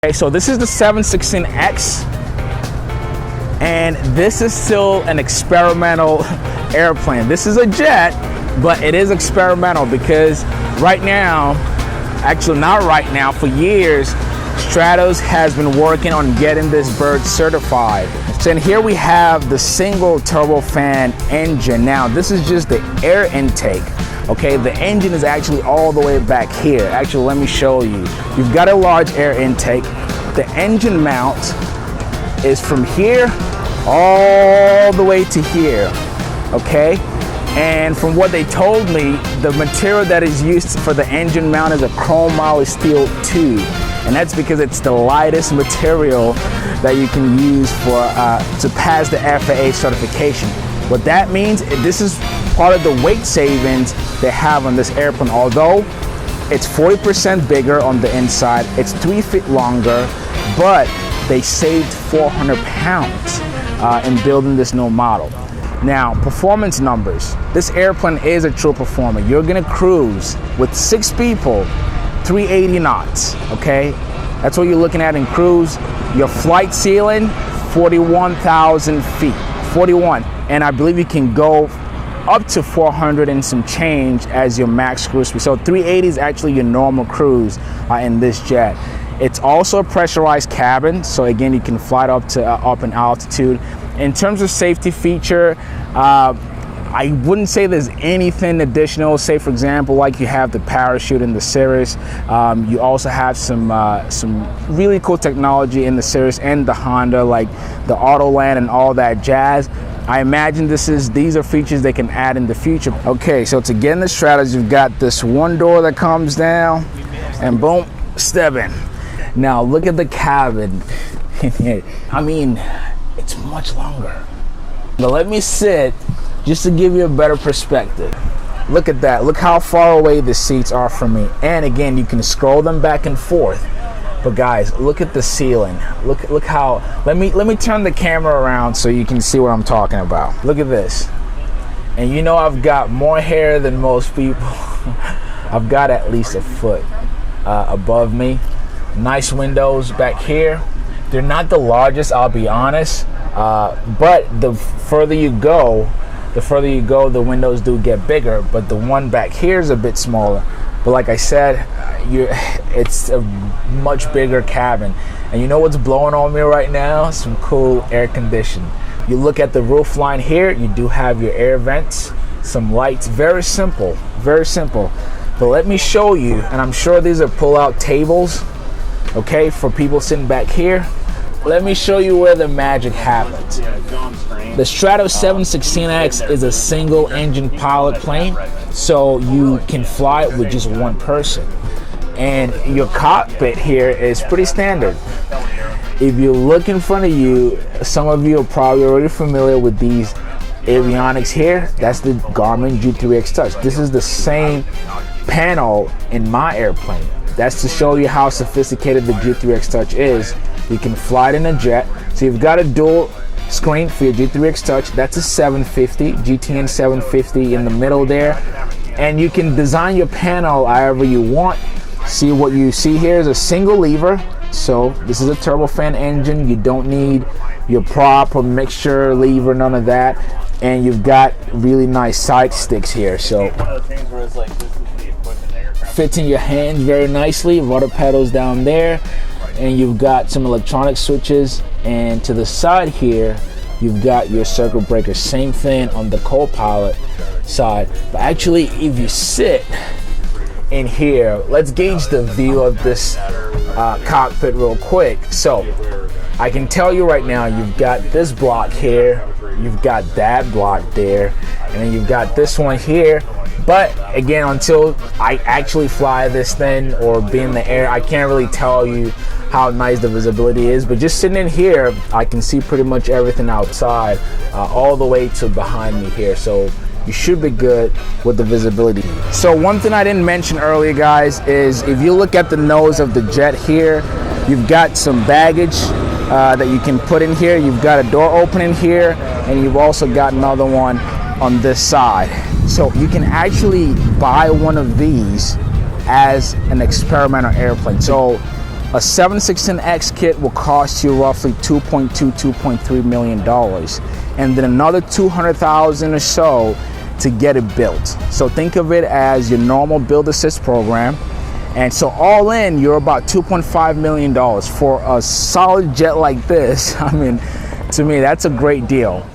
Okay, so this is the 716X, and this is still an experimental airplane. This is a jet, but it is experimental because right now, actually not right now, for years, Stratos has been working on getting this bird certified. So in here we have the single turbofan engine. Now this is just the air intake. Okay, the engine is actually all the way back here. Actually, let me show you. You've got a large air intake. The engine mount is from here all the way to here. Okay, and from what they told me, the material that is used for the engine mount is a chrome moly steel tube, and that's because it's the lightest material that you can use for to pass the FAA certification. What that means, this is part of the weight savings they have on this airplane. Although it's 40% bigger on the inside, it's 3 feet longer, but they saved 400 pounds in building this new model. Now, performance numbers. This airplane is a true performer. You're gonna cruise with 6 people, 380 knots, okay? That's what you're looking at in cruise. Your flight ceiling, 41,000 feet, 41. And I believe you can go up to 400 and some change as your max cruise speed. So 380 is actually your normal cruise in this jet. It's also a pressurized cabin, so again, you can fly it up to up in altitude. In terms of safety feature, I wouldn't say there's anything additional. Say for example, like you have the parachute in the Cirrus. You also have some really cool technology in the Cirrus and the Honda, like the auto land and all that jazz. I imagine these are features they can add in the future. Okay, so to get in the Stratos, you've got this one door that comes down, and boom, step in. Now look at the cabin. I mean, it's much longer. But let me sit just to give you a better perspective. Look at that. Look how far away the seats are from me. And again, you can scroll them back and forth. But guys, look at the ceiling. Look how, let me turn the camera around so you can see what I'm talking about. Look at this. And you know I've got more hair than most people. I've got at least a foot above me. Nice windows back here. They're not the largest, I'll be honest. But the further you go, the windows do get bigger. But the one back here is a bit smaller. But like I said, it's a much bigger cabin. And you know what's blowing on me right now? Some cool air conditioning. You look at the roof line here, you do have your air vents, some lights. Very simple, very simple. But let me show you, and I'm sure these are pull-out tables, okay, for people sitting back here. Let me show you where the magic happens. The Stratos 716X is a single engine pilot plane, so you can fly it with just one person. And your cockpit here is pretty standard. If you look in front of you, some of you are probably already familiar with these avionics here. That's the Garmin G3X Touch. This is the same panel in my airplane. That's to show you how sophisticated the G3X Touch is. You can fly it in a jet. So you've got a dual screen for your G3X Touch. That's a 750, GTN 750 in the middle there. And you can design your panel however you want. See, what you see here is a single lever. So this is a turbofan engine. You don't need your prop or mixture lever, none of that. And you've got really nice side sticks here. So fits in your hands very nicely. Rudder pedals down there. And you've got some electronic switches, and to the side here you've got your circuit breaker. Same thing on the co-pilot side. But actually, if you sit in here, let's gauge the view of this cockpit real quick. So I can tell you right now, you've got this block here, you've got that block there, and then you've got this one here. But again, until I actually fly this thing or be in the air, I can't really tell you how nice the visibility is. But just sitting in here, I can see pretty much everything outside, all the way to behind me here. So you should be good with the visibility. So one thing I didn't mention earlier, guys, is if you look at the nose of the jet here, you've got some baggage that you can put in here. You've got a door opening here, and you've also got another one on this side. So you can actually buy one of these as an experimental airplane. So A 716X kit will cost you roughly $2.3 million, and then another $200,000 or so to get it built. So think of it as your normal build assist program. And so all in, you're about $2.5 million for a solid jet like this. I mean, to me, that's a great deal.